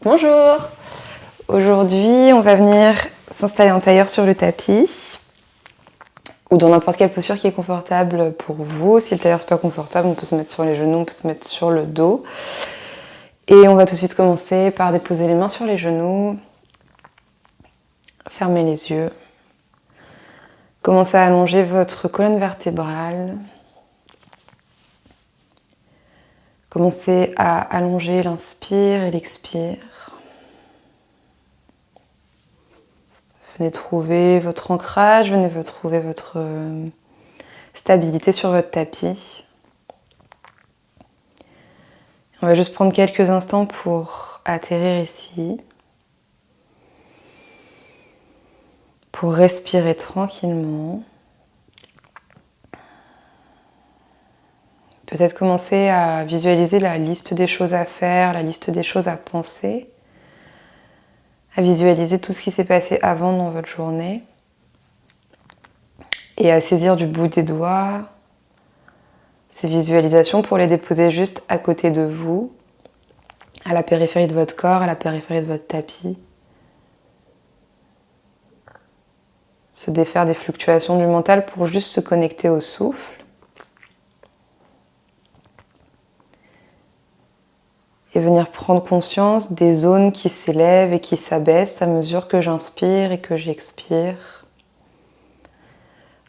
Bonjour! Aujourd'hui, on va venir s'installer en tailleur sur le tapis ou dans n'importe quelle posture qui est confortable pour vous. Si le tailleur n'est pas confortable, on peut se mettre sur les genoux, on peut se mettre sur le dos. Et on va tout de suite commencer par déposer les mains sur les genoux, fermer les yeux, commencez à allonger votre colonne vertébrale. Commencez à allonger l'inspire et l'expire. Venez trouver votre ancrage, venez trouver votre stabilité sur votre tapis. On va juste prendre quelques instants pour atterrir ici. Pour respirer tranquillement. Peut-être commencer à visualiser la liste des choses à faire, la liste des choses à penser. À visualiser tout ce qui s'est passé avant dans votre journée. Et à saisir du bout des doigts ces visualisations pour les déposer juste à côté de vous, à la périphérie de votre corps, à la périphérie de votre tapis. Se défaire des fluctuations du mental pour juste se connecter au souffle. Et venir prendre conscience des zones qui s'élèvent et qui s'abaissent à mesure que j'inspire et que j'expire.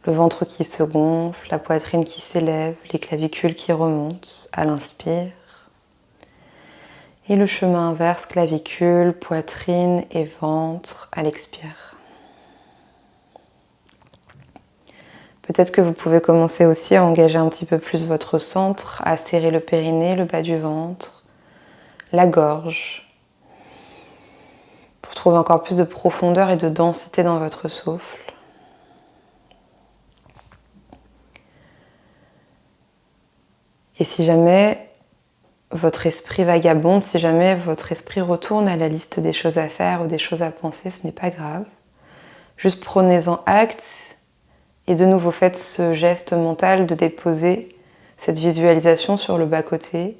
Le ventre qui se gonfle, la poitrine qui s'élève, les clavicules qui remontent à l'inspire. Et le chemin inverse, clavicule, poitrine et ventre à l'expire. Peut-être que vous pouvez commencer aussi à engager un petit peu plus votre centre, à serrer le périnée, le bas du ventre, la gorge, pour trouver encore plus de profondeur et de densité dans votre souffle. Et si jamais votre esprit vagabonde, si jamais votre esprit retourne à la liste des choses à faire ou des choses à penser, ce n'est pas grave. Juste prenez-en acte et de nouveau faites ce geste mental de déposer cette visualisation sur le bas-côté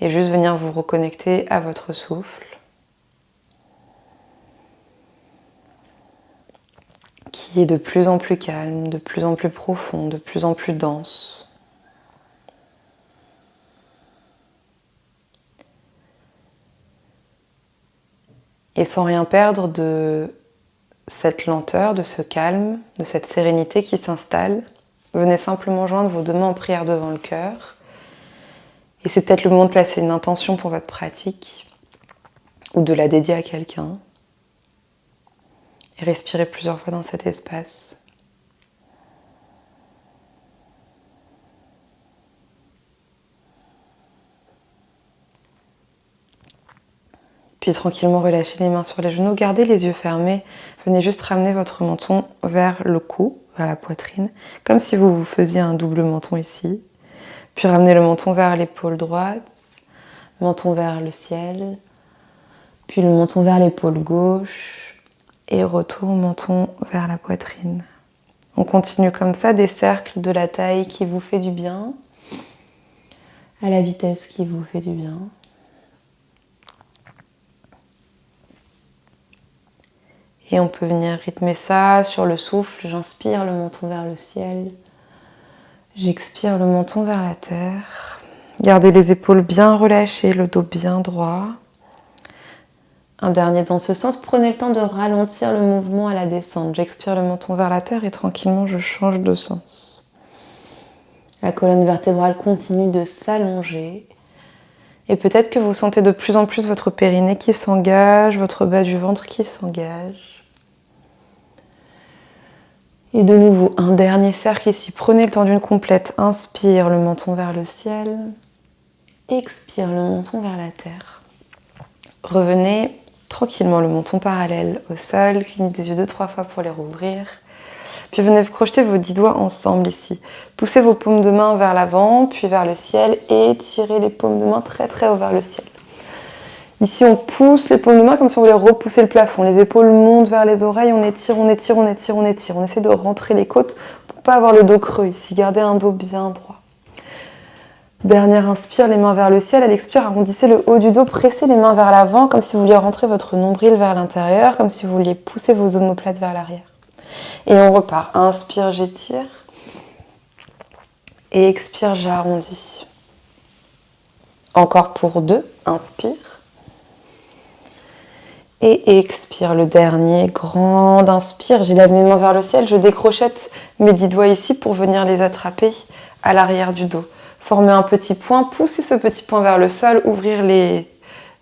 et juste venir vous reconnecter à votre souffle qui est de plus en plus calme, de plus en plus profond, de plus en plus dense. Et sans rien perdre de cette lenteur, de ce calme, de cette sérénité qui s'installe, venez simplement joindre vos deux mains en prière devant le cœur. Et c'est peut-être le moment de placer une intention pour votre pratique ou de la dédier à quelqu'un. Et respirez plusieurs fois dans cet espace. Puis tranquillement relâchez les mains sur les genoux, gardez les yeux fermés. Venez juste ramener votre menton vers le cou, vers la poitrine, comme si vous vous faisiez un double menton ici. Puis ramenez le menton vers l'épaule droite, menton vers le ciel, puis le menton vers l'épaule gauche et retour menton vers la poitrine. On continue comme ça, des cercles de la taille qui vous fait du bien, à la vitesse qui vous fait du bien. Et on peut venir rythmer ça sur le souffle. J'inspire le menton vers le ciel. J'expire le menton vers la terre. Gardez les épaules bien relâchées, le dos bien droit. Un dernier dans ce sens. Prenez le temps de ralentir le mouvement à la descente. J'expire le menton vers la terre et tranquillement je change de sens. La colonne vertébrale continue de s'allonger. Et peut-être que vous sentez de plus en plus votre périnée qui s'engage, votre bas du ventre qui s'engage. Et de nouveau, un dernier cercle ici. Prenez le temps d'une complète. Inspire le menton vers le ciel. Expire le menton vers la terre. Revenez tranquillement, le menton parallèle au sol. Clignez des yeux 2-3 fois pour les rouvrir. Puis venez crocheter vos 10 doigts ensemble ici. Poussez vos paumes de main vers l'avant, puis vers le ciel. Et tirez les paumes de main très très haut vers le ciel. Ici, on pousse les paumes de main comme si on voulait repousser le plafond. Les épaules montent vers les oreilles, on étire, on étire, on étire, on étire. On essaie de rentrer les côtes pour ne pas avoir le dos creux ici. Gardez un dos bien droit. Dernière inspire, les mains vers le ciel. À l'expire, arrondissez le haut du dos, pressez les mains vers l'avant, comme si vous vouliez rentrer votre nombril vers l'intérieur, comme si vous vouliez pousser vos omoplates vers l'arrière. Et on repart. Inspire, j'étire. Et expire, j'arrondis. Encore pour 2. Inspire. Et expire. Le dernier, grande inspire. J'élève mes mains vers le ciel. Je décrochette mes 10 doigts ici pour venir les attraper à l'arrière du dos. Formez un petit point, poussez ce petit point vers le sol, ouvrir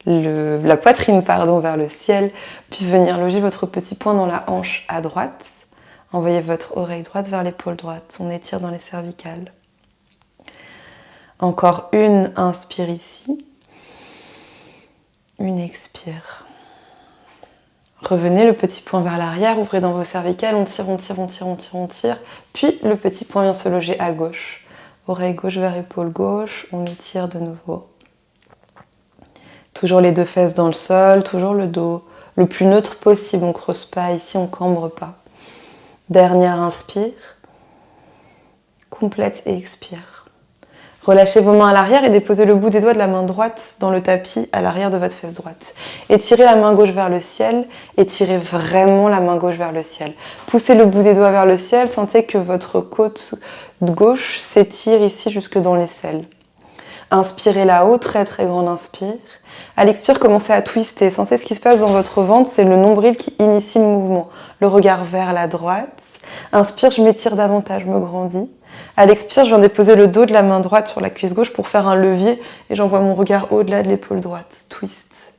la poitrine vers le ciel, puis venir loger votre petit point dans la hanche à droite. Envoyez votre oreille droite vers l'épaule droite. On étire dans les cervicales. Encore une, inspire ici. Une expire. Revenez le petit point vers l'arrière, ouvrez dans vos cervicales, on tire, on tire, on tire, on tire, on tire. Puis le petit point vient se loger à gauche. Oreille gauche vers épaule gauche, on étire de nouveau. Toujours les 2 fesses dans le sol, toujours le dos le plus neutre possible, on ne creuse pas, ici on ne cambre pas. Dernière inspire, complète et expire. Relâchez vos mains à l'arrière et déposez le bout des doigts de la main droite dans le tapis à l'arrière de votre fesse droite. Étirez la main gauche vers le ciel, étirez vraiment la main gauche vers le ciel. Poussez le bout des doigts vers le ciel, sentez que votre côte gauche s'étire ici jusque dans l'aisselle. Inspirez là-haut, très très grande inspire. À l'expire, commencez à twister. Sentez ce qui se passe dans votre ventre, c'est le nombril qui initie le mouvement. Le regard vers la droite. Inspire, je m'étire davantage, je me grandis. À l'expire, je viens déposer le dos de la main droite sur la cuisse gauche pour faire un levier et j'envoie mon regard au-delà de l'épaule droite. Twist.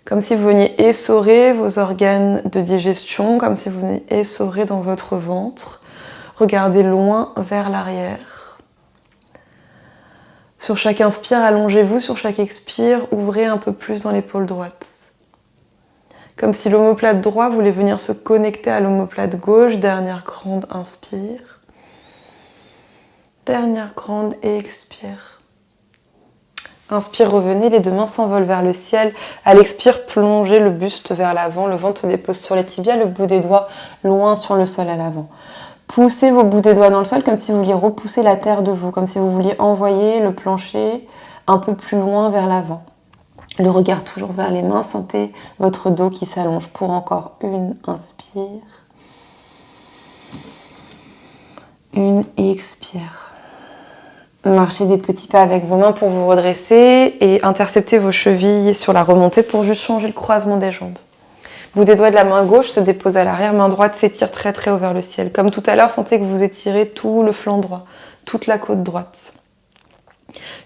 Comme si vous veniez essorer vos organes de digestion, comme si vous veniez essorer dans votre ventre. Regardez loin vers l'arrière. Sur chaque inspire, allongez-vous. Sur chaque expire, ouvrez un peu plus dans l'épaule droite. Comme si l'omoplate droit voulait venir se connecter à l'omoplate gauche. Dernière grande inspire. Dernière grande et expire. Inspire, revenez, les 2 mains s'envolent vers le ciel. À l'expire, plongez le buste vers l'avant. Le ventre se dépose sur les tibias, le bout des doigts loin sur le sol à l'avant. Poussez vos bouts des doigts dans le sol comme si vous vouliez repousser la terre de vous, comme si vous vouliez envoyer le plancher un peu plus loin vers l'avant. Le regard toujours vers les mains, sentez votre dos qui s'allonge pour encore une inspire. Une expire. Marchez des petits pas avec vos mains pour vous redresser et interceptez vos chevilles sur la remontée pour juste changer le croisement des jambes. Bout des doigts de la main gauche se dépose à l'arrière, main droite s'étire très très haut vers le ciel. Comme tout à l'heure, sentez que vous étirez tout le flanc droit, toute la côte droite.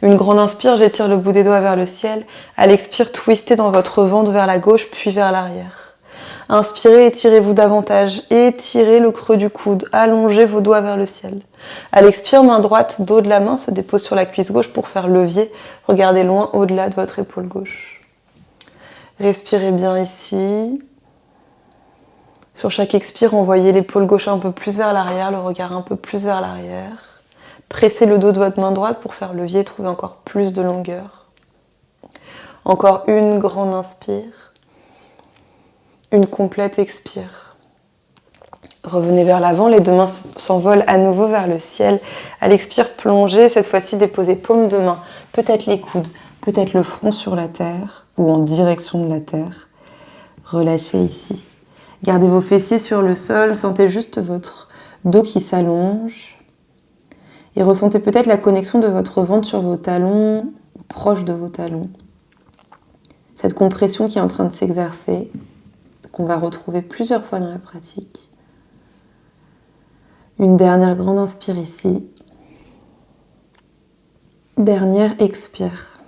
Une grande inspire, j'étire le bout des doigts vers le ciel. À l'expire, twistez dans votre ventre vers la gauche puis vers l'arrière. Inspirez, étirez-vous davantage. Étirez le creux du coude, allongez vos doigts vers le ciel. À l'expire, main droite, dos de la main se dépose sur la cuisse gauche pour faire levier. Regardez loin au-delà de votre épaule gauche. Respirez bien ici. Sur chaque expire, envoyez l'épaule gauche un peu plus vers l'arrière, le regard un peu plus vers l'arrière. Pressez le dos de votre main droite pour faire levier et trouver encore plus de longueur. Encore une grande inspire. Une complète expire. Revenez vers l'avant, les 2 mains s'envolent à nouveau vers le ciel. À l'expire, plongez, cette fois-ci déposez paume de main, peut-être les coudes, peut-être le front sur la terre ou en direction de la terre. Relâchez ici. Gardez vos fessiers sur le sol, sentez juste votre dos qui s'allonge. Et ressentez peut-être la connexion de votre ventre sur vos talons, proche de vos talons. Cette compression qui est en train de s'exercer, qu'on va retrouver plusieurs fois dans la pratique. Une dernière grande inspire ici. Dernière expire.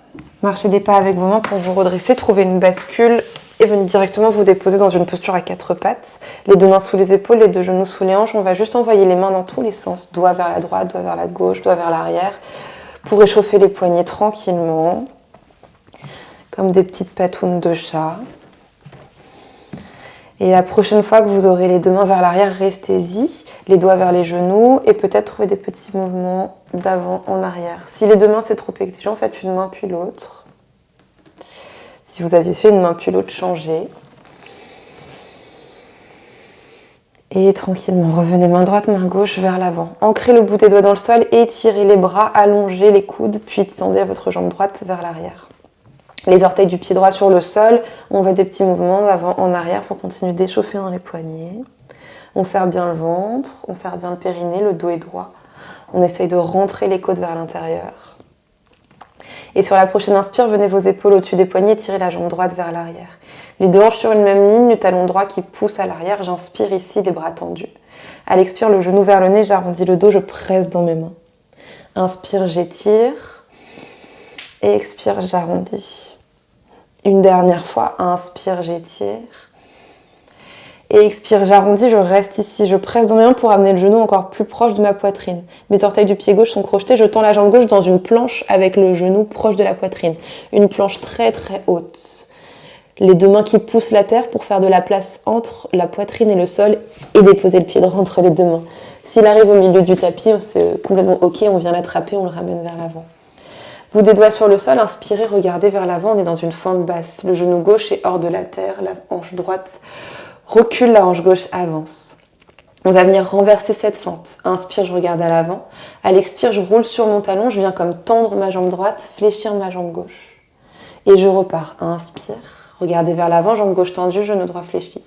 Marchez des pas avec vos mains pour vous redresser, trouvez une bascule et venez directement vous déposer dans une posture à 4 pattes. Les 2 mains sous les épaules, les 2 genoux sous les hanches. On va juste envoyer les mains dans tous les sens. Doigt vers la droite, doigt vers la gauche, doigt vers l'arrière. Pour échauffer les poignets tranquillement. Comme des petites patounes de chat. Et la prochaine fois que vous aurez les 2 mains vers l'arrière, restez-y. Les doigts vers les genoux. Et peut-être trouver des petits mouvements d'avant en arrière. Si les 2 mains c'est trop exigeant, faites une main puis l'autre. Si vous aviez fait une main puis l'autre, changez. Et tranquillement, revenez main droite, main gauche vers l'avant. Ancrez le bout des doigts dans le sol, étirez les bras, allongez les coudes, puis tendez votre jambe droite vers l'arrière. Les orteils du pied droit sur le sol, on fait des petits mouvements d'avant en arrière pour continuer d'échauffer dans les poignets. On serre bien le ventre, on serre bien le périnée, le dos est droit. On essaye de rentrer les côtes vers l'intérieur. Et sur la prochaine inspire, venez vos épaules au-dessus des poignets, tirez la jambe droite vers l'arrière. Les deux hanches sur une même ligne, le talon droit qui pousse à l'arrière. J'inspire ici, les bras tendus. À l'expire, le genou vers le nez, j'arrondis le dos, je presse dans mes mains. Inspire, j'étire. Et expire, j'arrondis. Une dernière fois, inspire, j'étire. Et expire, j'arrondis, je reste ici. Je presse dans mes mains pour amener le genou encore plus proche de ma poitrine. Mes orteils du pied gauche sont crochetés. Je tends la jambe gauche dans une planche avec le genou proche de la poitrine. Une planche très très haute. Les deux mains qui poussent la terre pour faire de la place entre la poitrine et le sol et déposer le pied droit entre les deux mains. S'il arrive au milieu du tapis, c'est complètement ok, on vient l'attraper, on le ramène vers l'avant. Bout des doigts sur le sol, inspirez, regardez vers l'avant, on est dans une fente basse. Le genou gauche est hors de la terre, la hanche droite recule, la hanche gauche avance. On va venir renverser cette fente. Inspire, je regarde à l'avant. À l'expire, je roule sur mon talon, je viens comme tendre ma jambe droite, fléchir ma jambe gauche. Et je repars. Inspire. Regardez vers l'avant, jambe gauche tendue, genou droit fléchi.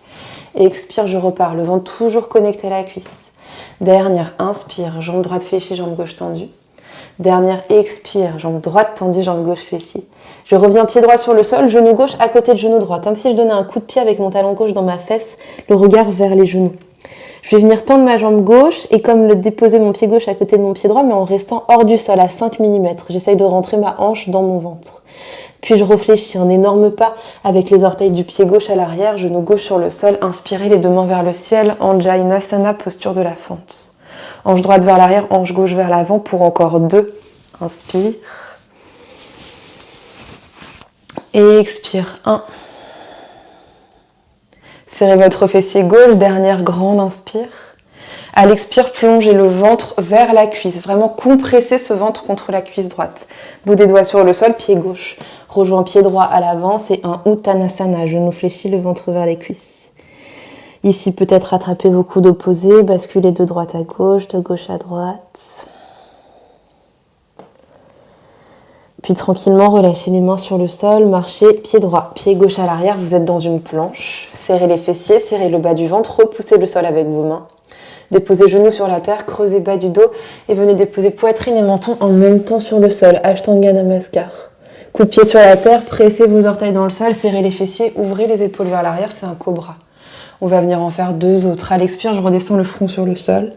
Et expire, je repars. Le ventre toujours connecté à la cuisse. Dernière, inspire, jambe droite fléchie, jambe gauche tendue. Dernière, expire, jambe droite tendue, jambe gauche fléchie. Je reviens pied droit sur le sol, genou gauche à côté de genou droit. Comme si je donnais un coup de pied avec mon talon gauche dans ma fesse, le regard vers les genoux. Je vais venir tendre ma jambe gauche et comme le déposer mon pied gauche à côté de mon pied droit, mais en restant hors du sol à 5 mm. J'essaye de rentrer ma hanche dans mon ventre. Puis je réfléchis, un énorme pas avec les orteils du pied gauche à l'arrière, genou gauche sur le sol, inspirez les deux mains vers le ciel, Anjaneyasana, posture de la fente. Hanche droite vers l'arrière, hanche gauche vers l'avant pour encore 2. Inspire. Et expire. 1. Serrez votre fessier gauche, dernière grande inspire. À l'expire, plongez le ventre vers la cuisse. Vraiment compressez ce ventre contre la cuisse droite. Bout des doigts sur le sol, pied gauche. Rejoins pied droit à l'avant, c'est un Uttanasana. Genou fléchi, le ventre vers les cuisses. Ici, peut-être attrapez vos coudes opposés, basculez de droite à gauche, de gauche à droite. Puis tranquillement, relâchez les mains sur le sol, marchez pied droit, pied gauche à l'arrière. Vous êtes dans une planche. Serrez les fessiers, serrez le bas du ventre, repoussez le sol avec vos mains. Déposez genoux sur la terre, creusez bas du dos et venez déposer poitrine et menton en même temps sur le sol. Ashtanga Namaskar. Coup de pied sur la terre, pressez vos orteils dans le sol, serrez les fessiers, ouvrez les épaules vers l'arrière, c'est un cobra. On va venir en faire 2 autres. À l'expire, je redescends le front sur le sol.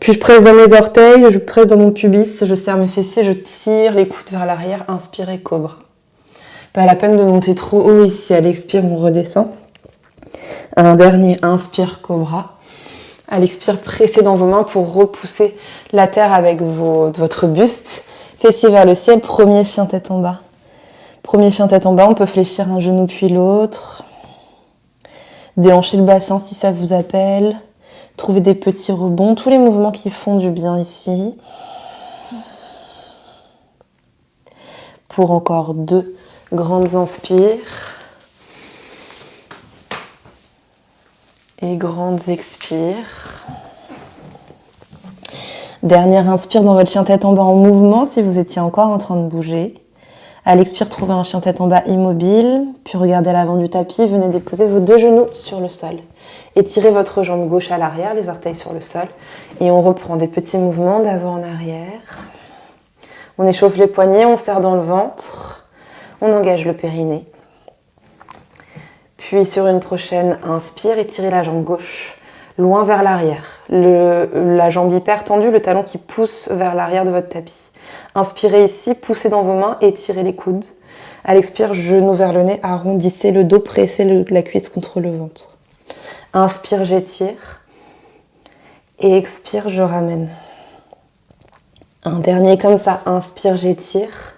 Puis je presse dans mes orteils, je presse dans mon pubis, je serre mes fessiers, je tire les coudes vers l'arrière, inspirez cobra. Pas la peine de monter trop haut ici. À l'expire, on redescend. Un dernier, inspire cobra. À l'expire, pressez dans vos mains pour repousser la terre avec votre buste. Fessiers vers le ciel, premier chien tête en bas. Premier chien tête en bas, on peut fléchir un genou puis l'autre. Déhanchez le bassin si ça vous appelle. Trouvez des petits rebonds, tous les mouvements qui font du bien ici. Pour encore 2 grandes inspires. Et grandes expires. Dernière inspire dans votre chien tête en bas en mouvement si vous étiez encore en train de bouger. À l'expire, trouvez un chien tête en bas immobile. Puis regardez à l'avant du tapis. Venez déposer vos 2 genoux sur le sol. Étirez votre jambe gauche à l'arrière, les orteils sur le sol. Et on reprend des petits mouvements d'avant en arrière. On échauffe les poignets, on serre dans le ventre. On engage le périnée. Puis sur une prochaine inspire, étirez la jambe gauche loin vers l'arrière. La jambe hyper tendue, le talon qui pousse vers l'arrière de votre tapis. Inspirez ici, poussez dans vos mains, étirez les coudes. À l'expire, genou vers le nez, arrondissez le dos, pressez la cuisse contre le ventre. Inspire, j'étire. Et expire, je ramène. Un dernier comme ça, inspire, j'étire.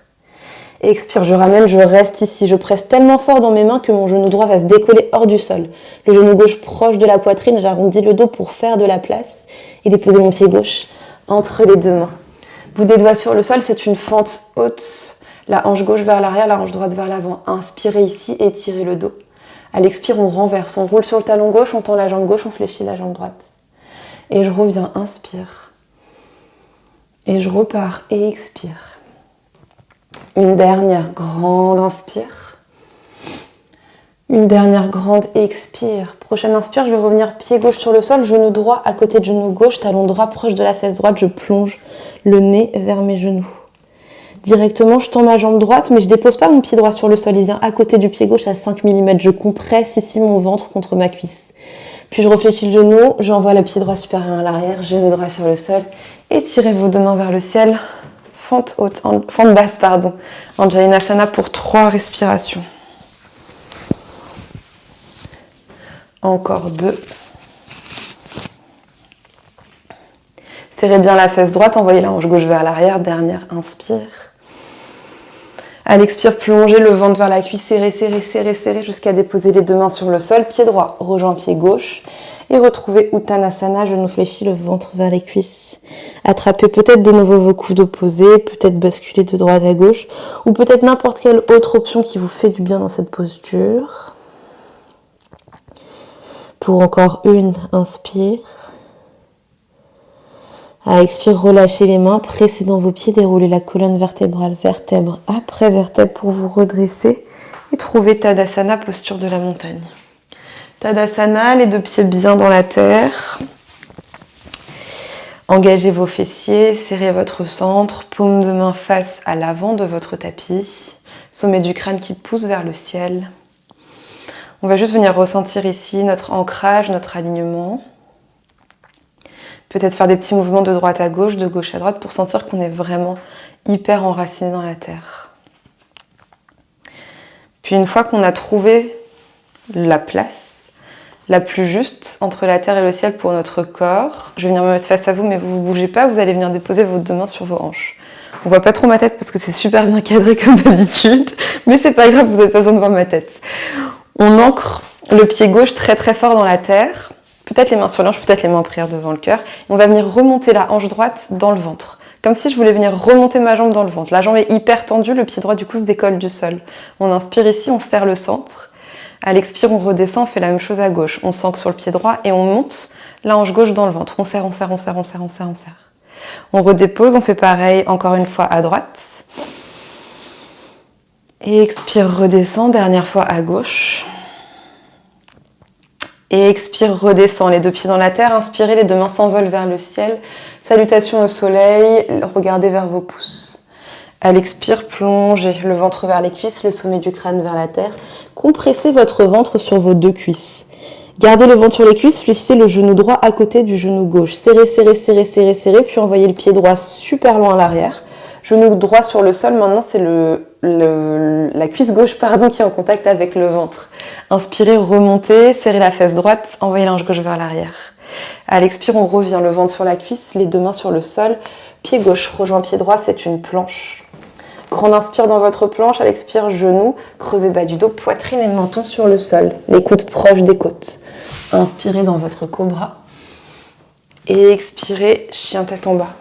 Expire, je ramène, je reste ici. Je presse tellement fort dans mes mains que mon genou droit va se décoller hors du sol. Le genou gauche proche de la poitrine, j'arrondis le dos pour faire de la place et déposer mon pied gauche entre les 2 mains. Bout des doigts sur le sol, c'est une fente haute. La hanche gauche vers l'arrière, la hanche droite vers l'avant. Inspirez ici, étirez le dos. À l'expire, on renverse, on roule sur le talon gauche, on tend la jambe gauche, on fléchit la jambe droite. Et je reviens, inspire. Et je repars et expire. Une dernière grande inspire. Une dernière grande expire. Prochaine inspire, je vais revenir pied gauche sur le sol, genou droit à côté de genou gauche, talon droit proche de la fesse droite, je plonge le nez vers mes genoux. Directement, je tends ma jambe droite, mais je dépose pas mon pied droit sur le sol, il vient à côté du pied gauche à 5 mm. Je compresse ici mon ventre contre ma cuisse. Puis je réfléchis le genou, j'envoie le pied droit supérieur à l'arrière, genou droit sur le sol, étirez vos deux mains vers le ciel, fente basse, Anjalinasana pour 3 respirations. Encore 2. Serrez bien la fesse droite, envoyez la hanche gauche vers l'arrière, dernière inspire. À l'expire, plongez le ventre vers la cuisse, serrez, serrez, serrez, serrez jusqu'à déposer les deux mains sur le sol. Pied droit rejoint pied gauche et retrouvez Uttanasana, genou fléchi, le ventre vers les cuisses. Attrapez peut-être de nouveau vos coudes opposés, peut-être basculer de droite à gauche ou peut-être n'importe quelle autre option qui vous fait du bien dans cette posture. Pour encore une inspire. À expire, relâchez les mains, pressez dans vos pieds, déroulez la colonne vertébrale, vertèbre après vertèbre pour vous redresser et trouver Tadasana, posture de la montagne. Tadasana, les deux pieds bien dans la terre. Engagez vos fessiers, serrez votre centre, paume de main face à l'avant de votre tapis, sommet du crâne qui pousse vers le ciel. On va juste venir ressentir ici notre ancrage, notre alignement. Peut-être faire des petits mouvements de droite à gauche, de gauche à droite pour sentir qu'on est vraiment hyper enraciné dans la terre. Puis une fois qu'on a trouvé la place la plus juste entre la terre et le ciel pour notre corps, je vais venir me mettre face à vous, mais vous ne bougez pas, vous allez venir déposer vos deux mains sur vos hanches. On voit pas trop ma tête parce que c'est super bien cadré comme d'habitude, mais c'est pas grave, vous n'avez pas besoin de voir ma tête. On ancre le pied gauche très très fort dans la terre. Peut-être les mains sur l'hanche, peut-être les mains en prière devant le cœur. Et on va venir remonter la hanche droite dans le ventre. Comme si je voulais venir remonter ma jambe dans le ventre. La jambe est hyper tendue, le pied droit du coup se décolle du sol. On inspire ici, on serre le centre. À l'expire, on redescend, on fait la même chose à gauche. On s'ancre sur le pied droit et on monte la hanche gauche dans le ventre. On serre, on serre, on serre, on serre, on serre, on serre. On redépose, on fait pareil encore une fois à droite. Et expire, redescend, dernière fois à gauche. Et expire, redescend, les deux pieds dans la terre. Inspirez, les deux mains s'envolent vers le ciel. Salutation au soleil, regardez vers vos pouces. À l'expire, plongez le ventre vers les cuisses, le sommet du crâne vers la terre. Compressez votre ventre sur vos deux cuisses. Gardez le ventre sur les cuisses, fléchissez le genou droit à côté du genou gauche. Serrez, serrez, serrez, serrez, serrez, puis envoyez le pied droit super loin à l'arrière. Genou droit sur le sol, maintenant c'est la cuisse gauche qui est en contact avec le ventre. Inspirez, remontez, serrez la fesse droite, envoyez la hanche gauche vers l'arrière. À l'expire, on revient, le ventre sur la cuisse, les deux mains sur le sol. Pied gauche rejoint pied droit, c'est une planche. Grande inspire dans votre planche, à l'expire, genou, creusez bas du dos, poitrine et menton sur le sol. Les coudes proches des côtes. Inspirez dans votre cobra. Et expirez, chien tête en bas.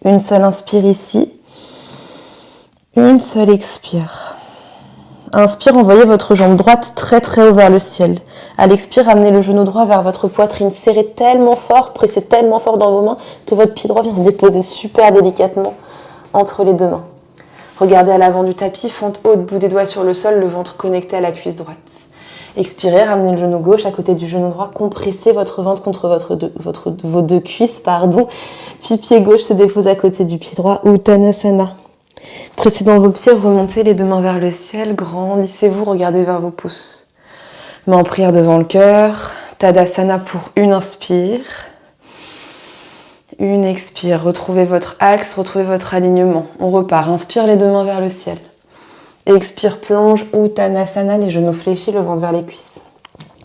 Une seule inspire ici. Une seule expire. Inspire, envoyez votre jambe droite très très haut vers le ciel. À l'expire, amenez le genou droit vers votre poitrine. Serrez tellement fort, pressez tellement fort dans vos mains que votre pied droit vient se déposer super délicatement entre les deux mains. Regardez à l'avant du tapis, fente haute, bout des doigts sur le sol, le ventre connecté à la cuisse droite. Expirez, ramenez le genou gauche à côté du genou droit, compressez votre ventre contre vos deux cuisses, puis pied gauche se dépose à côté du pied droit, Uttanasana. Pressez dans vos pieds, remontez les deux mains vers le ciel, grandissez-vous, regardez vers vos pouces. Main en prière devant le cœur, Tadasana pour une inspire. Une expire, retrouvez votre axe, retrouvez votre alignement. On repart, inspire les deux mains vers le ciel. Expire, plonge, Uttanasana, les genoux fléchis, le ventre vers les cuisses.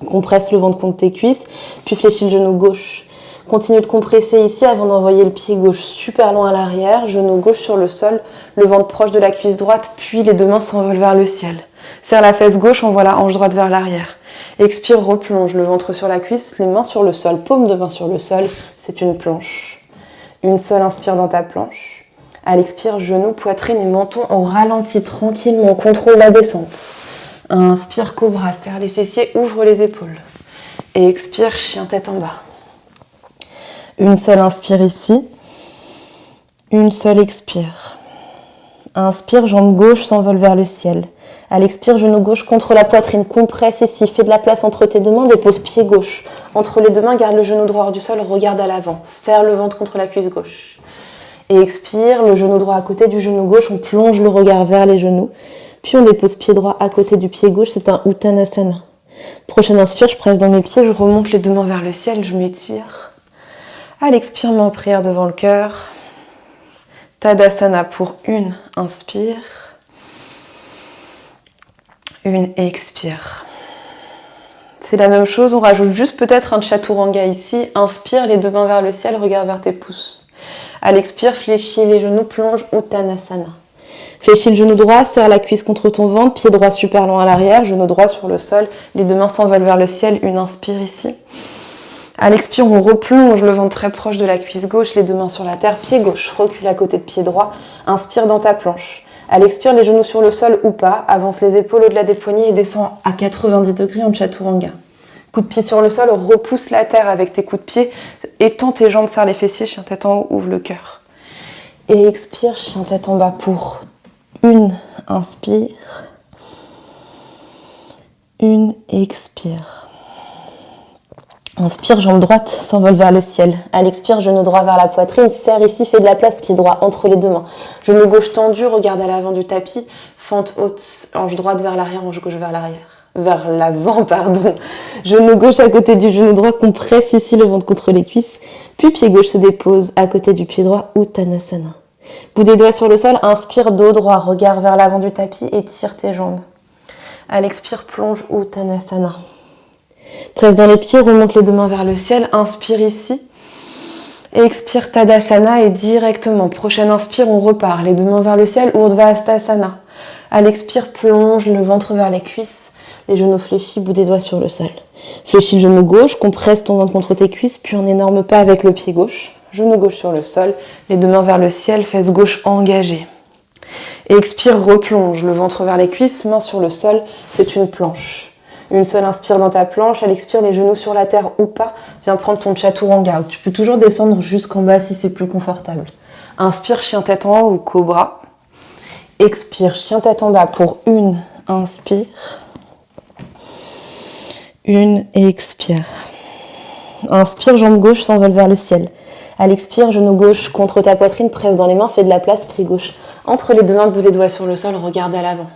Compresse le ventre contre tes cuisses, puis fléchis le genou gauche. Continue de compresser ici avant d'envoyer le pied gauche super loin à l'arrière, genou gauche sur le sol, le ventre proche de la cuisse droite, puis les deux mains s'envolent vers le ciel. Serre la fesse gauche, envoie la hanche droite vers l'arrière. Expire, replonge, le ventre sur la cuisse, les mains sur le sol, paume de main sur le sol, c'est une planche. Une seule inspire dans ta planche. À l'expire, genou, poitrine et menton, on ralentit tranquillement, on contrôle la descente. Inspire, cobra, serre les fessiers, ouvre les épaules. Et expire, chien tête en bas. Une seule inspire ici. Une seule expire. Inspire, jambe gauche s'envole vers le ciel. À l'expire, genou gauche contre la poitrine, compresse ici, fais de la place entre tes deux mains, dépose pied gauche. Entre les deux mains, garde le genou droit hors du sol, regarde à l'avant. Serre le ventre contre la cuisse gauche. Et expire, le genou droit à côté du genou gauche, on plonge le regard vers les genoux. Puis on dépose pied droit à côté du pied gauche, c'est un Uttanasana. Prochaine inspire, je presse dans mes pieds, je remonte les deux mains vers le ciel, je m'étire. À l'expire, main en prière devant le cœur. Tadasana pour une inspire. Une expire. C'est la même chose, on rajoute juste peut-être un chaturanga ici. Inspire, les deux mains vers le ciel, regarde vers tes pouces. À l'expire, fléchis les genoux, plonge Uttanasana. Fléchis le genou droit, serre la cuisse contre ton ventre, pied droit super long à l'arrière, genou droit sur le sol, les deux mains s'envolent vers le ciel, une inspire ici. À l'expire, on replonge le ventre très proche de la cuisse gauche, les deux mains sur la terre, pied gauche, recule à côté de pied droit, inspire dans ta planche. À l'expire, les genoux sur le sol ou pas, avance les épaules au-delà des poignets et descend à 90 degrés en chaturanga. Coup de pied sur le sol, repousse la terre avec tes coups de pied, étends tes jambes, serre les fessiers, chien tête en haut, ouvre le cœur. Et expire, chien tête en bas pour une inspire, une expire. Inspire, jambe droite s'envole vers le ciel. À l'expire, genou droit vers la poitrine. Serre ici, fais de la place, pied droit entre les deux mains. Genou gauche tendu, regarde à l'avant du tapis. Fente haute, hanche droite vers l'arrière, hanche gauche vers l'arrière. Vers l'avant, pardon. Genou gauche à côté du genou droit, compresse ici le ventre contre les cuisses. Puis pied gauche se dépose à côté du pied droit, Uttanasana. Bout des doigts sur le sol, inspire, dos droit, regard vers l'avant du tapis, étire tes jambes. À l'expire, plonge Uttanasana. Presse dans les pieds, remonte les deux mains vers le ciel, inspire ici. Expire Tadasana et directement, prochaine inspire, on repart. Les deux mains vers le ciel, Urdhva Hastasana. À l'expire, plonge le ventre vers les cuisses, les genoux fléchis, bout des doigts sur le sol. Fléchis le genou gauche, compresse ton ventre contre tes cuisses, puis un énorme pas avec le pied gauche. Genou gauche sur le sol, les deux mains vers le ciel, fesse gauche engagée. Et expire, replonge le ventre vers les cuisses, main sur le sol, c'est une planche. Une seule inspire dans ta planche, à l'expire, les genoux sur la terre ou pas, viens prendre ton chaturanga. Tu peux toujours descendre jusqu'en bas si c'est plus confortable. Inspire, chien tête en haut ou cobra. Expire, chien tête en bas pour une inspire. Une expire. Inspire, jambe gauche s'envole vers le ciel. À l'expire, genou gauche contre ta poitrine, presse dans les mains, fais de la place, pied gauche. Entre les deux mains, bout des doigts sur le sol, regarde à l'avant.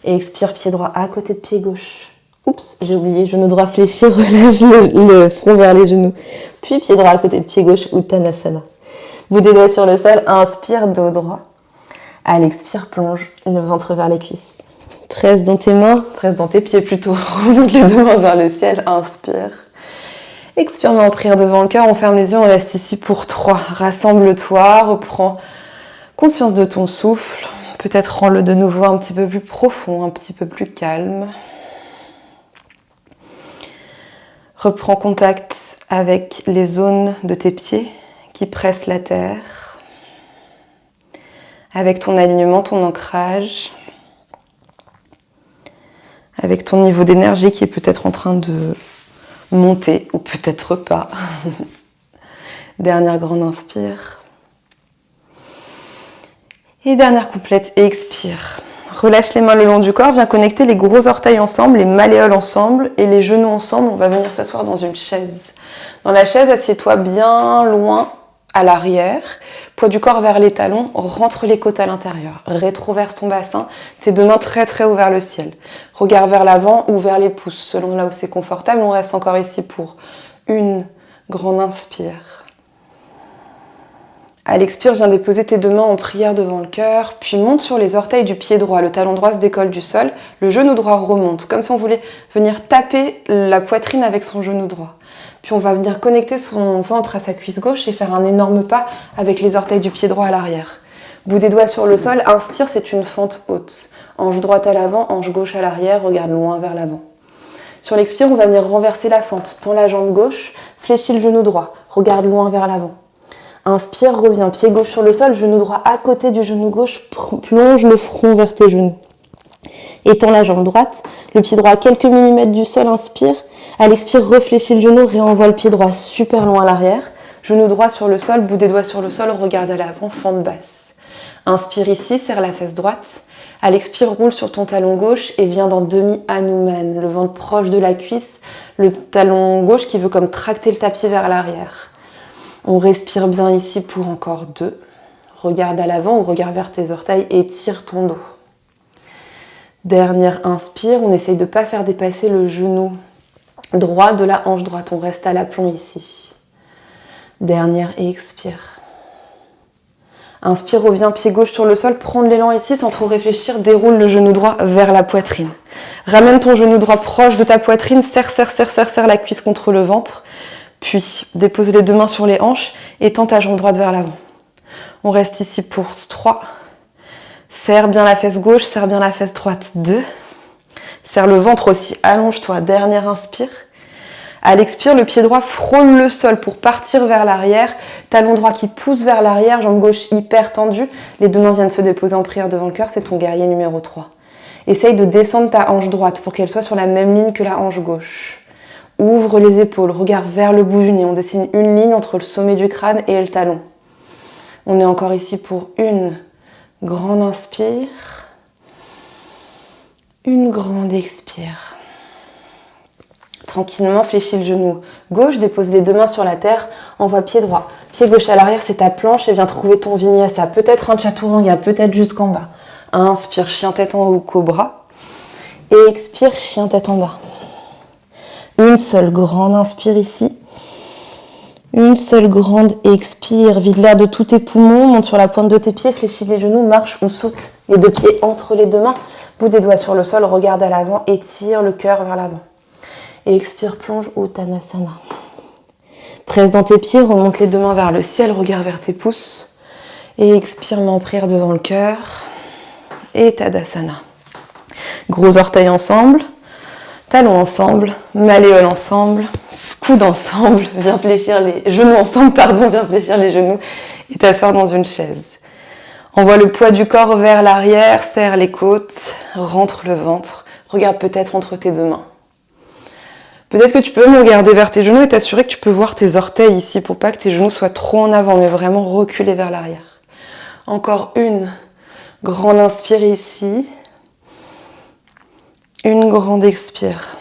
Et expire, pied droit à côté de pied gauche. Oups, j'ai oublié, genou droit fléchi, relâche le front vers les genoux. Puis pied droit à côté de pied gauche, Uttanasana. Bout des doigts sur le sol, inspire, dos droit. À l'expire, plonge le ventre vers les cuisses. Presse dans tes mains, presse dans tes pieds plutôt. Remonte les deux mains vers le ciel, inspire. Expire, main en prière devant le cœur, on ferme les yeux, on reste ici pour 3. Rassemble-toi, reprends conscience de ton souffle. Peut-être rends-le de nouveau un petit peu plus profond, un petit peu plus calme. Reprends contact avec les zones de tes pieds qui pressent la terre. Avec ton alignement, ton ancrage. Avec ton niveau d'énergie qui est peut-être en train de monter ou peut-être pas. Dernière grande inspire. Et dernière complète, expire. Relâche les mains le long du corps, viens connecter les gros orteils ensemble, les malléoles ensemble et les genoux ensemble. On va venir s'asseoir dans une chaise. Dans la chaise, assieds-toi bien loin à l'arrière, poids du corps vers les talons, rentre les côtes à l'intérieur. Rétroverse ton bassin, tes deux mains très très haut vers le ciel. Regard vers l'avant ou vers les pouces, selon là où c'est confortable. On reste encore ici pour une grande inspire. À l'expire, viens déposer tes deux mains en prière devant le cœur, puis monte sur les orteils du pied droit. Le talon droit se décolle du sol, le genou droit remonte, comme si on voulait venir taper la poitrine avec son genou droit. Puis on va venir connecter son ventre à sa cuisse gauche et faire un énorme pas avec les orteils du pied droit à l'arrière. Bout des doigts sur le sol, inspire, c'est une fente haute. Hanche droite à l'avant, hanche gauche à l'arrière, regarde loin vers l'avant. Sur l'expire, on va venir renverser la fente. Tends la jambe gauche, fléchis le genou droit, regarde loin vers l'avant. Inspire, reviens, pied gauche sur le sol, genou droit à côté du genou gauche, plonge le front vers tes genoux. Étends la jambe droite, le pied droit à quelques millimètres du sol, inspire. À l'expire, réfléchis le genou, réenvoie le pied droit super loin à l'arrière. Genou droit sur le sol, bout des doigts sur le sol, regarde à l'avant, fente basse. Inspire ici, serre la fesse droite. À l'expire, roule sur ton talon gauche et viens dans demi-Hanuman, le ventre proche de la cuisse, le talon gauche qui veut comme tracter le tapis vers l'arrière. On respire bien ici pour encore 2. Regarde à l'avant ou regarde vers tes orteils, étire ton dos. Dernière inspire, on essaye de ne pas faire dépasser le genou droit de la hanche droite, on reste à l'aplomb ici. Dernière expire. Inspire, reviens pied gauche sur le sol, prends de l'élan ici sans trop réfléchir, déroule le genou droit vers la poitrine. Ramène ton genou droit proche de ta poitrine, serre la cuisse contre le ventre, puis dépose les 2 mains sur les hanches et tends ta jambe droite vers l'avant. On reste ici pour 3. Serre bien la fesse gauche, serre bien la fesse droite, 2. Serre le ventre aussi, allonge-toi, dernière inspire. À l'expire, le pied droit frôle le sol pour partir vers l'arrière. Talon droit qui pousse vers l'arrière, jambe gauche hyper tendue. Les 2 mains viennent se déposer en prière devant le cœur, c'est ton guerrier numéro 3. Essaye de descendre ta hanche droite pour qu'elle soit sur la même ligne que la hanche gauche. Ouvre les épaules, regarde vers le bout du nez. On dessine une ligne entre le sommet du crâne et le talon. On est encore ici pour une grande inspire. Une grande expire. Tranquillement, fléchis le genou gauche, dépose les 2 mains sur la terre, envoie pied droit. Pied gauche à l'arrière, c'est ta planche et viens trouver ton vinyasa. Peut-être un chaturanga, peut-être jusqu'en bas. Inspire, chien tête en haut, cobra. Et expire, chien tête en bas. Une seule grande inspire ici. Une seule grande expire. Vide l'air de tous tes poumons, monte sur la pointe de tes pieds, fléchis les genoux, marche ou saute. Les 2 pieds entre les 2 mains. Bout des doigts sur le sol, regarde à l'avant, étire le cœur vers l'avant. Et expire, plonge Uttanasana. Presse dans tes pieds, remonte les 2 mains vers le ciel, regarde vers tes pouces. Et expire, mets en prière devant le cœur. Et Tadasana. Gros orteils ensemble, talons ensemble, malléoles ensemble, coudes ensemble, viens fléchir les genoux ensemble, viens fléchir les genoux et t'asseoir dans une chaise. Envoie le poids du corps vers l'arrière, serre les côtes, rentre le ventre, regarde peut-être entre tes 2 mains. Peut-être que tu peux me regarder vers tes genoux et t'assurer que tu peux voir tes orteils ici pour pas que tes genoux soient trop en avant, mais vraiment reculer vers l'arrière. Encore une grande inspire ici. Une grande expire.